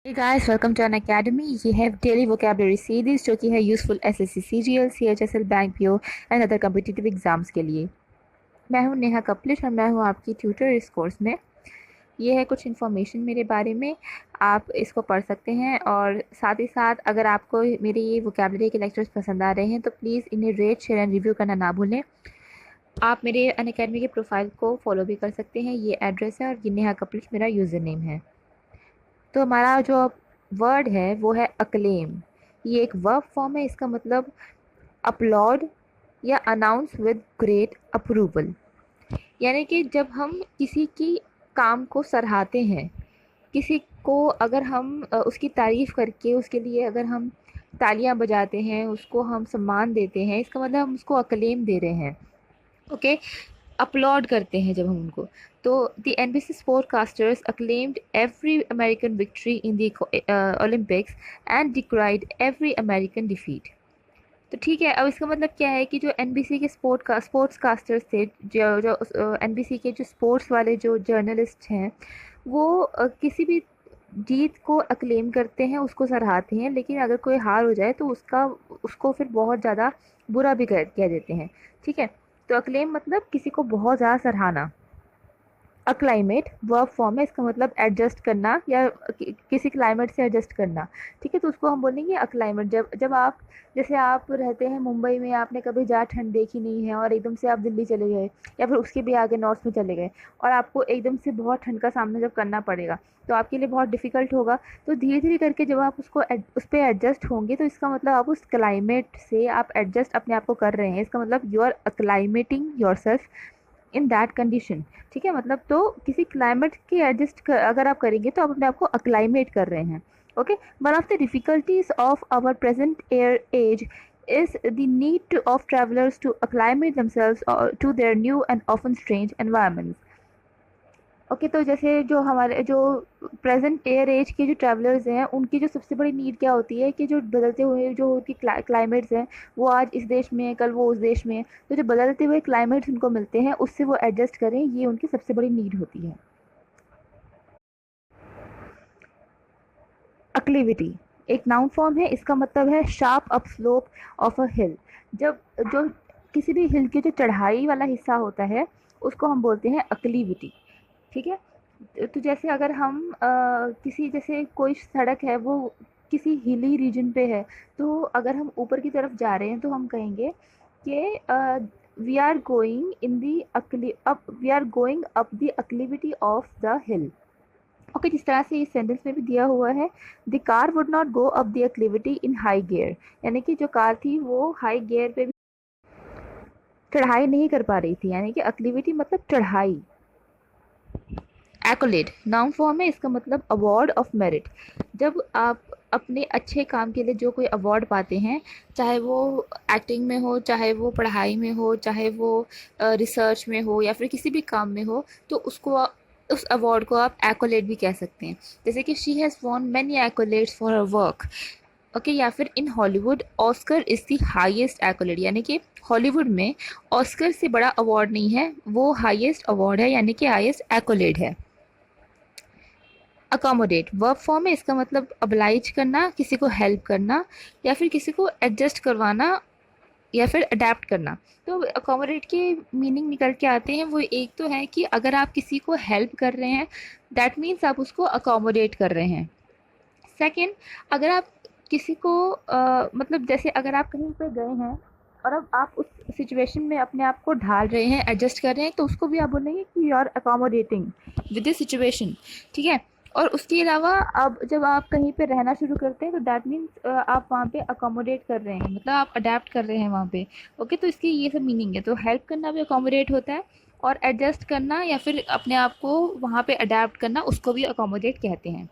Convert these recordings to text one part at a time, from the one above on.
Hey guys, welcome to an academy. ये है daily vocabulary series जो कि है useful SSC CGL CHSL bank PO and other competitive exams के लिए। मैं हूं नेहा कपलिश और मैं हूं आपकी ट्यूटर इस कोर्स में। ये है कुछ इन्फॉर्मेशन मेरे बारे में, आप इसको पढ़ सकते हैं और साथ ही साथ अगर आपको मेरे ये वोकेबलरी के लेक्चर्स पसंद आ रहे हैं तो प्लीज़ इन्हें रेट शेयर एंड रिव्यू करना ना भूलें। आप मेरे अनअकैडमी के प्रोफाइल को फॉलो भी कर सकते हैं। ये एड्रेस है और ये नेहा कपलिश मेरा यूज़र नेम है। तो हमारा जो वर्ड है वो है अक्लेम। ये एक वर्ब फॉर्म है। इसका मतलब अपलॉड या अनाउंस विद ग्रेट अप्रूवल, यानी कि जब हम किसी की काम को सराहते हैं, किसी को अगर हम उसकी तारीफ़ करके उसके लिए अगर हम तालियां बजाते हैं, उसको हम सम्मान देते हैं, इसका मतलब हम उसको अक्लेम दे रहे हैं। ओके, अपलॉड करते हैं जब हम उनको। तो the NBC sportscasters acclaimed every American victory in the Olympics and decried every American defeat. तो ठीक है, अब इसका मतलब क्या है कि जो एनबीसी के स्पोर्ट्स कास्टर्स थे, जो जो एनबीसी के जो स्पोर्ट्स वाले जो जर्नलिस्ट हैं, वो किसी भी जीत को अक्लेम करते हैं, उसको सराहते हैं, लेकिन अगर कोई हार हो जाए तो उसको फिर बहुत ज़्यादा बुरा भी कह देते हैं। ठीक है, तो अक्लेम मतलब किसी को बहुत ज़्यादा सराहना। अक्लाइमेट वर्ब फॉर्म है। इसका मतलब एडजस्ट करना या किसी क्लाइमेट से एडजस्ट करना। ठीक है, तो उसको हम बोलेंगे अक्लाइमेट। जब जब आप जैसे आप रहते हैं मुंबई में, आपने कभी ज़्यादा ठंड देखी नहीं है और एकदम से आप दिल्ली चले गए या फिर उसके भी आगे नॉर्थ में चले गए और आपको एकदम से बहुत ठंड का सामना जब करना पड़ेगा तो आपके लिए बहुत डिफ़िकल्ट होगा। तो धीरे धीरे करके जब आप उस पर एडजस्ट होंगे तो इसका मतलब आप उस क्लाइमेट से आप एडजस्ट अपने आप को कर रहे हैं। इसका मतलब you are acclimating your self in that condition. ठीक है, मतलब तो किसी क्लाइमेट के अगर आप करेंगे तो आप अपने आप को अक्लाइमेट कर रहे हैं। Okay, one of the difficulties of our present air age is the need of travelers to acclimate themselves to their new and often strange environments. Okay, तो जैसे जो हमारे जो प्रेजेंट एयर एज के जो ट्रैवलर्स हैं, उनकी जो सबसे बड़ी नीड क्या होती है कि जो बदलते हुए जो उनकी क्लाइमेट्स हैं, वो आज इस देश में है, कल वो उस देश में है, तो जो बदलते हुए क्लाइमेट्स उनको मिलते हैं उससे वो एडजस्ट करें, ये उनकी सबसे बड़ी नीड होती है। अक्लिविटी एक नाउन फॉर्म है। इसका मतलब है sharp up slope of a hill. जब जो किसी भी हिल के जो चढ़ाई वाला हिस्सा होता है उसको हम बोलते हैं अक्लिविटी। ठीक है, तो जैसे अगर हम किसी जैसे कोई सड़क है वो किसी हिली रीजन पे है, तो अगर हम ऊपर की तरफ जा रहे हैं तो हम कहेंगे कि we are going in the up we are going up the acclivity of the hill. Okay, जिस तरह से इस सेंटेंस में भी दिया हुआ है, the car would not go up the acclivity in high gear, यानी कि जो कार थी वो हाई गियर पे भी चढ़ाई नहीं कर पा रही थी, यानी कि अक्लिविटी मतलब चढ़ाई। एक्कोलेड नाउन फॉर्म है। इसका मतलब अवार्ड ऑफ मेरिट। जब आप अपने अच्छे काम के लिए जो कोई अवार्ड पाते हैं, चाहे वो एक्टिंग में हो, चाहे वो पढ़ाई में हो, चाहे वो रिसर्च में हो या फिर किसी भी काम में हो, तो उस अवार्ड को आप एक्कोलेड भी कह सकते हैं। जैसे कि she has won many accolades for her work. Okay, या फिर in Hollywood Oscar is the highest accolade, यानी कि हॉलीवुड में ऑस्कर से बड़ा अवार्ड नहीं है, वो हाईएस्ट अवार्ड है, यानी कि हाईएस्ट एक्कोलेड है। अकोमोडेट वर्ब फॉर्म है। इसका मतलब अब्लाइज करना, किसी को हेल्प करना या फिर किसी को एडजस्ट करवाना या फिर अडेप्ट करना। तो अकोमोडेट के मीनिंग निकल के आते हैं। वो एक तो है कि अगर आप किसी को हेल्प कर रहे हैं, दैट मीन्स आप उसको अकोमोडेट कर रहे हैं। सेकंड, अगर आप किसी को मतलब जैसे अगर आप कहीं पर गए हैं और अब आप उस सिचुएशन में अपने आप को ढाल रहे हैं, एडजस्ट कर रहे हैं, तो उसको भी आप बोलेंगे कि you are accommodating with the situation. ठीक है, और उसके अलावा अब जब आप कहीं पे रहना शुरू करते हैं तो दैट मीन्स आप वहाँ पे अकोमोडेट कर रहे हैं, मतलब आप अडेप्ट कर रहे हैं वहाँ पे। ओके, तो इसकी ये सब मीनिंग है। तो हेल्प करना भी अकोमोडेट होता है और एडजस्ट करना या फिर अपने आप को वहाँ पे अडेप्ट करना, उसको भी अकोमोडेट कहते हैं।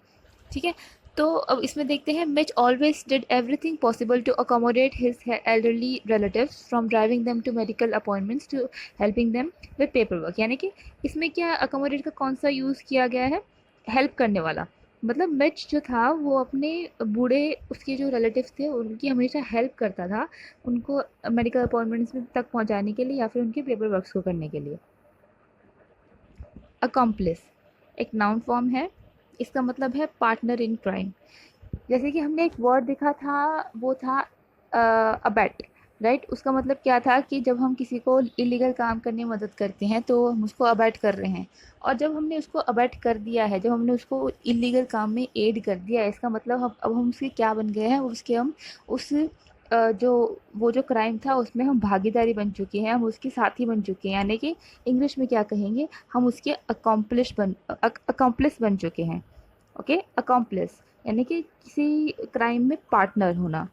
ठीक है, तो अब इसमें देखते हैं। Mitch always did everything possible to accommodate his elderly relatives from driving them to medical appointments to helping them with paperwork, यानी कि इसमें क्या अकोमोडेट का कौन सा यूज़ किया गया है? हेल्प करने वाला। मतलब मिच जो था वो अपने बूढ़े उसके जो रिलेटिव्स थे उनकी हमेशा हेल्प करता था, उनको मेडिकल अपॉइंटमेंट्स में तक पहुंचाने के लिए या फिर उनके पेपर वर्क्स को करने के लिए। अकम्प्लिस एक नाउन फॉर्म है। इसका मतलब है पार्टनर इन क्राइम। जैसे कि हमने एक वर्ड देखा था, वो था अबैट, राइट। उसका मतलब क्या था कि जब हम किसी को इलीगल काम करने में मदद करते हैं तो हम उसको अबैट कर रहे हैं। और जब हमने उसको अबैट कर दिया है, जब हमने उसको इलीगल काम में एड कर दिया है, इसका मतलब अब हम उसके क्या बन गए हैं, उसके हम उस जो वो जो क्राइम था उसमें हम भागीदारी बन चुके हैं, हम उसके साथी बन चुके हैं, यानी कि इंग्लिश में क्या कहेंगे, हम उसके अकॉम्प्लिस बन चुके हैं। ओके, अकॉम्प्लिस यानी कि किसी क्राइम में पार्टनर होना।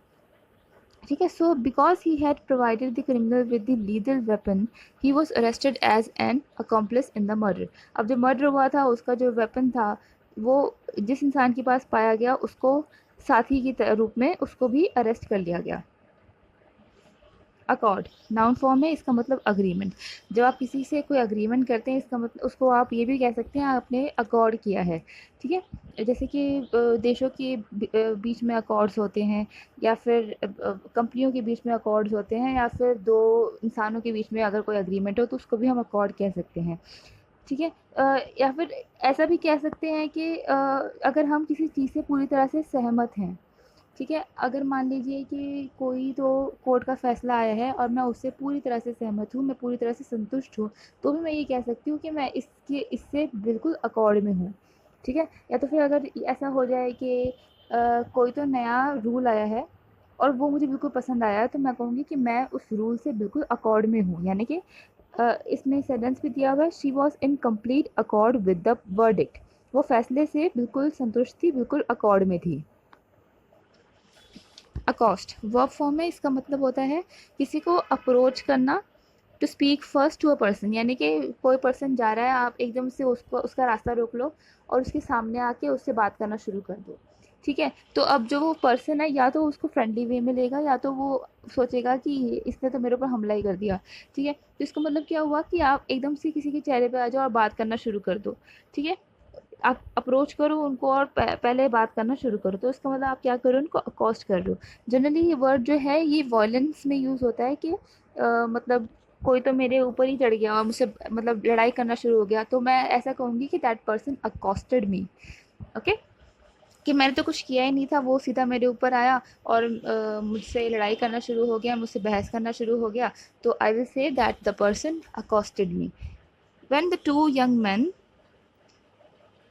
ठीक है। So because he had provided the criminal with the legal weapon, he was arrested as an accomplice in the murder. अब जो मर्डर हुआ था उसका जो वेपन था, वो जिस इंसान के पास पाया गया उसको साथी के रूप में उसको भी अरेस्ट कर लिया गया। अकॉर्ड नाउन फॉर्म है, इसका मतलब अग्रीमेंट। जब आप किसी से कोई अग्रीमेंट करते हैं, इसका मतलब उसको आप ये भी कह सकते हैं आपने अकॉर्ड किया है। ठीक है। जैसे कि देशों के बीच में अकॉर्ड्स होते हैं, या फिर कंपनियों के बीच में अकॉर्ड्स होते हैं, या फिर दो इंसानों के बीच में अगर कोई अग्रीमेंट हो तो उसको भी हम अकॉर्ड कह सकते हैं। ठीक है। या फिर ऐसा भी कह सकते हैं कि अगर हम किसी चीज़ से पूरी तरह से सहमत हैं। ठीक है। अगर मान लीजिए कि कोई तो कोर्ट का फ़ैसला आया है और मैं उससे पूरी तरह से सहमत हूँ, मैं पूरी तरह से संतुष्ट हूँ, तो भी मैं ये कह सकती हूँ कि मैं इससे बिल्कुल अकॉर्ड में हूँ। ठीक है। या तो फिर अगर ऐसा हो जाए कि कोई तो नया रूल आया है और वो मुझे बिल्कुल पसंद आया है, तो मैं कहूँगी कि मैं उस रूल से बिल्कुल अकॉर्ड में हूँ, यानी कि इसमें सेंटेंस भी दिया हुआ है, she was in complete accord with the verdict. वो फैसले से बिल्कुल संतुष्ट थी, बिल्कुल अकॉर्ड में थी। अकॉस्ट वर्ब फॉर्म है, इसका मतलब होता है किसी को अप्रोच करना, to speak first to a person, यानी कि कोई पर्सन जा रहा है, आप एकदम से उसको उसका रास्ता रोक लो और उसके सामने आके उससे बात करना शुरू कर दो। ठीक है। तो अब जो वो पर्सन है, या तो उसको फ्रेंडली वे में लेगा, या तो वो सोचेगा कि इसने तो मेरे ऊपर हमला ही कर दिया। ठीक है। तो इसका मतलब क्या हुआ कि आप एकदम से किसी के चेहरे पे आ जाओ और बात करना शुरू कर दो। ठीक है। आप अप्रोच करो उनको और पहले बात करना शुरू करो, तो इसका मतलब आप क्या करो, उनको अकॉस्ट कर रहे हो। जनरली ये वर्ड जो है ये वॉयलेंस में यूज़ होता है कि मतलब कोई तो मेरे ऊपर ही चढ़ गया और मुझसे मतलब लड़ाई करना शुरू हो गया, तो मैं ऐसा कहूँगी कि that person accosted me. Okay, कि मैंने तो कुछ किया ही नहीं था, वो सीधा मेरे ऊपर आया और मुझसे लड़ाई करना शुरू हो गया, मुझसे बहस करना शुरू हो गया, तो I will say that the person accosted me. When the two young man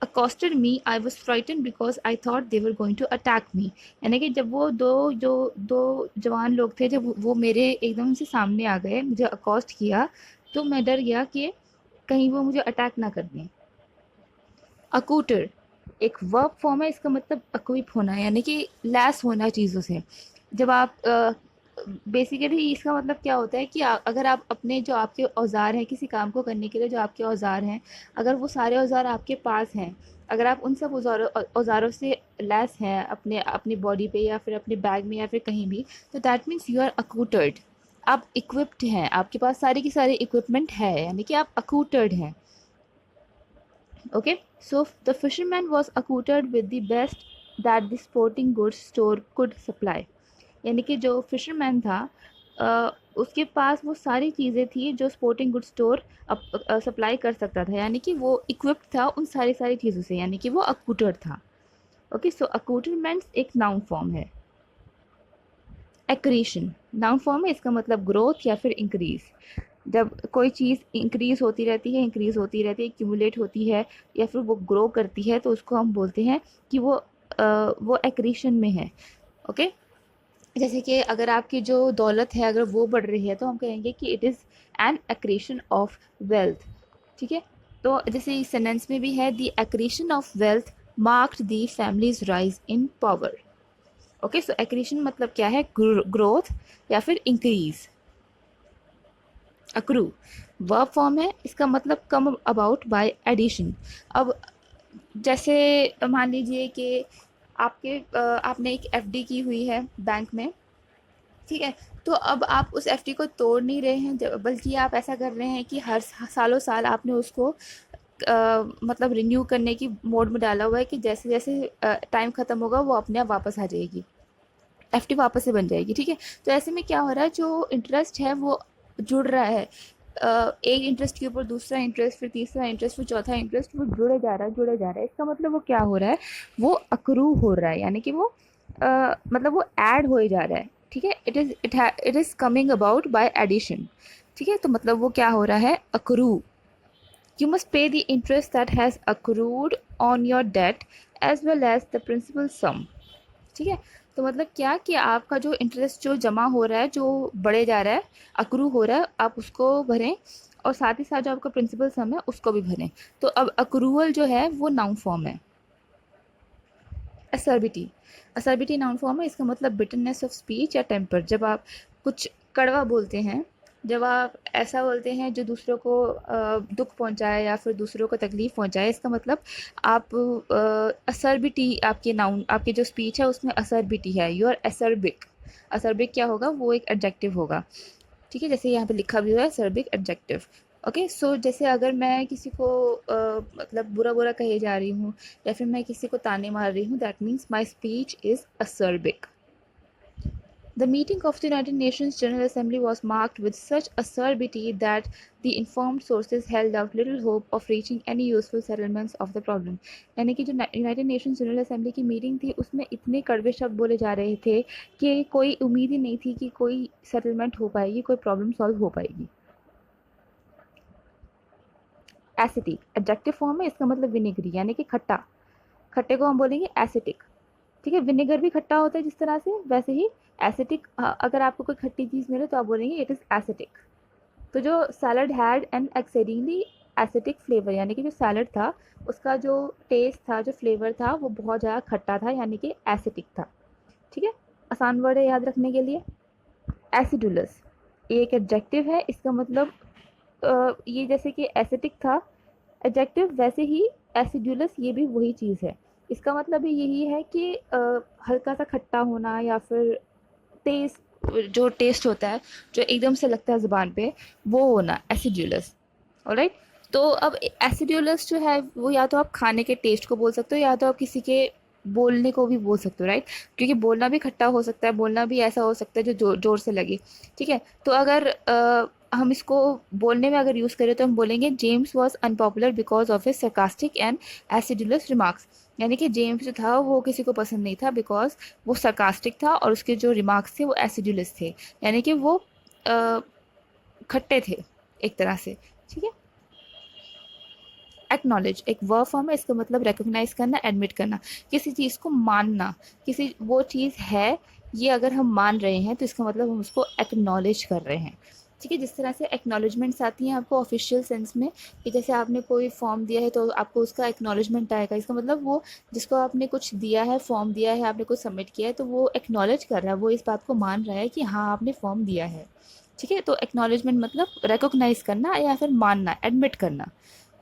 accosted me, I was frightened because I thought they were going to attack me। यानी कि जब वो दो जवान लोग थे, जब वो मेरे एकदम से सामने आ गए, मुझे अकॉस्ट किया, तो मैं डर गया कि कहीं वो मुझे अटैक ना कर दें। अकूटर एक वर्ब फॉर्म है, इसका मतलब अक्विप होना, यानी कि लैस होना चीज़ों से। जब आप बेसिकली इसका मतलब क्या होता है कि अगर आप अपने जो आपके औज़ार हैं किसी काम को करने के लिए, जो आपके औज़ार हैं, अगर वो सारे औज़ार आपके पास हैं, अगर आप उन सब औज़ारों से लैस हैं अपने अपनी बॉडी पे या फिर अपने बैग में या फिर कहीं भी, तो दैट मीन्स यू आर अकूटर्ड। आप इक्विप्ड हैं, आपके पास सारे की सारे इक्विपमेंट है, यानी कि आप अकूटर्ड हैं। Okay, so the fisherman was accoutred with the best that the sporting goods store could supply। यानी कि जो फिशरमैन था उसके पास वो सारी चीज़ें थी जो स्पोर्टिंग गुड स्टोर सप्लाई कर सकता था, यानी कि वो इक्विप्ड था उन सारी सारी चीज़ों से, यानी कि वो अकूटर्ड था। ओके, सो अकूटरमेंट्स एक नाउन फॉर्म है। एक्रीशन नाउन फॉर्म है, इसका मतलब ग्रोथ या फिर इंक्रीज़। जब कोई चीज़ इंक्रीज़ होती रहती है, इंक्रीज़ होती रहती है, एक्यूमुलेट होती है या फिर वो ग्रो करती है, तो उसको हम बोलते हैं कि वो एक्रीशन में है। ओके, जैसे कि अगर आपकी जो दौलत है अगर वो बढ़ रही है, तो हम कहेंगे कि it is an accretion of wealth. ठीक है। तो जैसे इस सेंटेंस में भी है, the accretion of wealth marked the families rise in power. Okay, so accretion मतलब क्या है, ग्रोथ या फिर इंक्रीज। अक्रू वर्ब फॉर्म है, इसका मतलब कम अबाउट बाय एडिशन। अब जैसे मान लीजिए कि आपने एक एफडी की हुई है बैंक में। ठीक है। तो अब आप उस एफडी को तोड़ नहीं रहे हैं, बल्कि आप ऐसा कर रहे हैं कि हर सालों साल आपने उसको मतलब रिन्यू करने की मोड में डाला हुआ है कि जैसे जैसे टाइम ख़त्म होगा वो अपने आप वापस आ जाएगी, एफडी वापस से बन जाएगी। ठीक है। तो ऐसे में क्या हो रहा है, जो इंटरेस्ट है वो जुड़ रहा है, एक इंटरेस्ट के ऊपर दूसरा इंटरेस्ट, फिर तीसरा इंटरेस्ट, फिर चौथा इंटरेस्ट, वो जुड़े जा रहा है जुड़े जा रहा है। इसका मतलब वो क्या हो रहा है, वो अक्रू हो रहा है, यानी कि वो मतलब वो ऐड हो जा रहा है। ठीक है, it is coming about by addition. ठीक है, तो मतलब वो क्या हो रहा है, accrue. You must pay the interest that has accrued on your debt as well as the principal sum. ठीक है, तो मतलब क्या कि आपका जो इंटरेस्ट जो जमा हो रहा है, जो बढ़े जा रहा है, अक्रू हो रहा है, आप उसको भरें, और साथ ही साथ जो आपका प्रिंसिपल सम है उसको भी भरें। तो अब अक्रूवल जो है वो नाउन फॉर्म है। असर्बिटी, असर्बिटी नाउन फॉर्म है। इसका मतलब बिटरनेस ऑफ स्पीच या टेम्पर। जब आप कुछ कड़वा बोलते हैं, जब आप ऐसा बोलते हैं जो दूसरों को दुख पहुंचाए या फिर दूसरों को तकलीफ़ पहुंचाए, इसका मतलब आप असर्बिटी, आपके नाउन, आपकी जो स्पीच है उसमें असर्बिटी है। You are असर्बिक। असर्बिक क्या होगा, वो एक एडजेक्टिव होगा। ठीक है, जैसे यहाँ पे लिखा भी हुआ है सर्बिक एडजेक्टिव। ओके, सो जैसे अगर मैं किसी को मतलब बुरा बुरा कहे जा रही हूँ, या फिर मैं किसी को ताने मार रही हूँ, that means my speech is acerbic. The meeting of the United Nations General Assembly was marked with such acerbity that the informed sources held out little hope of reaching any useful settlements of the problem. यानी कि जो United Nations general assembly की meeting थी उसमें इतने कड़वे शब्द बोले जा रहे थे कि कोई उम्मीद ही नहीं थी कि कोई सेटलमेंट हो पाएगी, कोई प्रॉब्लम सॉल्व हो पाएगी। एसिटिक एडजेक्टिव फॉर्म है, इसका मतलब विनेगरी, यानी कि खट्टा। खट्टे को हम बोलेंगे एसिटिक। ठीक है, विनेगर भी खट्टा होता है जिस तरह से, वैसे ही एसिटिक, अगर आपको कोई खट्टी चीज़ मिले तो आप बोलेंगे इट इज़ एसिटिक। तो जो salad had an exceedingly acetic flavour, यानी कि जो सैलड था उसका जो टेस्ट था, जो फ्लेवर था, वो बहुत ज़्यादा खट्टा था, यानी कि एसिटिक था। ठीक है, आसान वर्ड है याद रखने के लिए। एसिडुलस एक एडजेक्टिव है, इसका मतलब ये जैसे कि एसिटिक था एडजेक्टिव, वैसे ही एसिडुलस ये भी वही चीज़ है। इसका मतलब भी यही है कि हल्का सा खट्टा होना, या फिर टेस्ट, जो टेस्ट होता है जो एकदम से लगता है ज़ुबान पे, वो होना एसिडुलस। ऑलराइट, तो अब एसिडुलस जो है वो या तो आप खाने के टेस्ट को बोल सकते हो, या तो आप किसी के बोलने को भी बोल सकते हो, राइट। क्योंकि बोलना भी खट्टा हो सकता है, बोलना भी ऐसा हो सकता है जो जोर से लगे। ठीक है, तो अगर हम इसको बोलने में अगर यूज़ करें तो हम बोलेंगे James was unpopular because of his sarcastic and acidulous remarks. यानी कि जेम्स जो था वो किसी को पसंद नहीं था बिकॉज वो सरकास्टिक था, और उसके जो रिमार्क्स थे वो एसिडुलस थे, यानी कि वो खट्टे थे एक तरह से। ठीक है, एक्नॉलेज एक वर्ब फॉर्म है, इसका मतलब रिकॉग्नाइज करना, एडमिट करना, किसी चीज़ को मानना। किसी वो चीज़ है, ये अगर हम मान रहे हैं तो इसका मतलब हम उसको एक्नॉलेज कर रहे हैं। ठीक है, जिस तरह से एक्नॉलेजमेंट्स आती हैं आपको ऑफिशियल सेंस में, कि जैसे आपने कोई फॉर्म दिया है तो आपको उसका एक्नॉलेजमेंट आएगा। इसका मतलब वो जिसको आपने कुछ दिया है, फॉर्म दिया है, आपने कुछ सबमिट किया है, तो वो एक्नॉलेज कर रहा है, वो इस बात को मान रहा है कि हाँ आपने फॉर्म दिया है। ठीक है, तो एक्नॉलेजमेंट मतलब रिकॉग्नाइज करना या फिर मानना, एडमिट करना।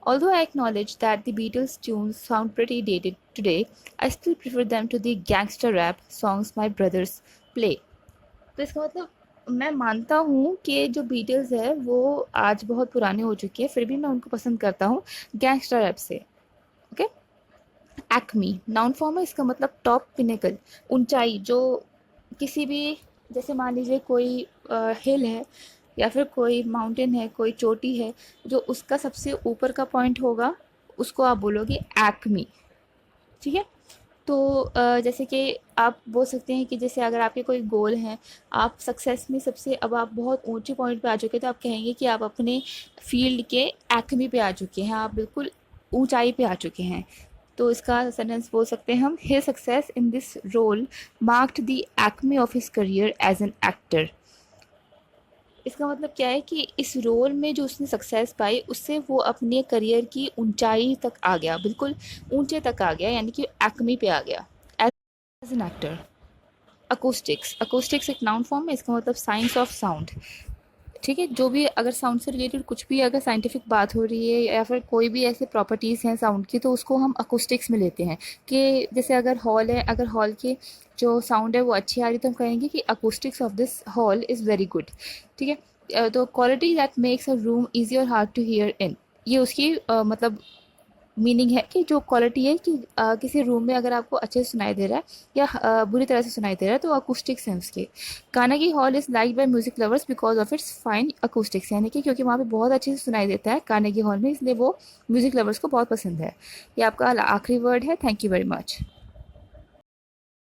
Although I acknowledge that the Beatles' tunes sound pretty dated today, I still prefer them to the gangster rap songs my brothers play. तो इसका मतलब मैं मानता हूँ कि जो बीटल्स है वो आज बहुत पुराने हो चुके हैं, फिर भी मैं उनको पसंद करता हूँ गैंगस्टर रैप से। ओके, एक्मी नाउन फॉर्म है, इसका मतलब टॉप, पिनेकल, ऊंचाई। जो किसी भी, जैसे मान लीजिए कोई हिल है या फिर कोई माउंटेन है, कोई चोटी है, जो उसका सबसे ऊपर का पॉइंट होगा उसको आप बोलोगे एक्मी। ठीक है, तो जैसे कि आप बोल सकते हैं कि जैसे अगर आपके कोई गोल हैं, आप सक्सेस में सबसे, अब आप बहुत ऊंचे पॉइंट पे आ चुके हैं, तो आप कहेंगे कि आप अपने फील्ड के एक्मी पे आ चुके हैं, आप बिल्कुल ऊंचाई पे आ चुके हैं। तो इसका सेंटेंस बोल सकते हैं हम, his success in this role marked the acme of his career as an actor. इसका मतलब क्या है कि इस रोल में जो उसने सक्सेस पाई उससे वो अपने करियर की ऊंचाई तक आ गया, बिल्कुल ऊंचे तक आ गया, यानी कि एक्मी पे आ गया as an actor. Acoustics, Acoustics एक नाउन फॉर्म है, इसका मतलब साइंस ऑफ साउंड। ठीक है, जो भी अगर साउंड से रिलेटेड कुछ भी अगर साइंटिफिक बात हो रही है या फिर कोई भी ऐसे प्रॉपर्टीज़ हैं साउंड की, तो उसको हम अकोस्टिक्स में लेते हैं। कि जैसे अगर हॉल है, अगर हॉल की जो साउंड है वो अच्छी आ रही तो हम कहेंगे कि acoustics of this hall is very good. ठीक है, तो quality that makes a room easy और हार्ड टू हियर इन, ये उसकी मतलब मीनिंग है कि जो क्वालिटी है कि किसी रूम में अगर आपको अच्छे से सुनाई दे रहा है या बुरी तरह से सुनाई दे रहा है तो अकूस्टिक्स हैं उसके। कानेगी hall is like by music lovers because of its fine acoustics, यानी कि क्योंकि वहाँ पे बहुत अच्छे से सुनाई देता है कानेगी हॉल में, इसलिए वो म्यूजिक लवर्स को बहुत पसंद है। ये आपका आखिरी वर्ड है। Thank you very much.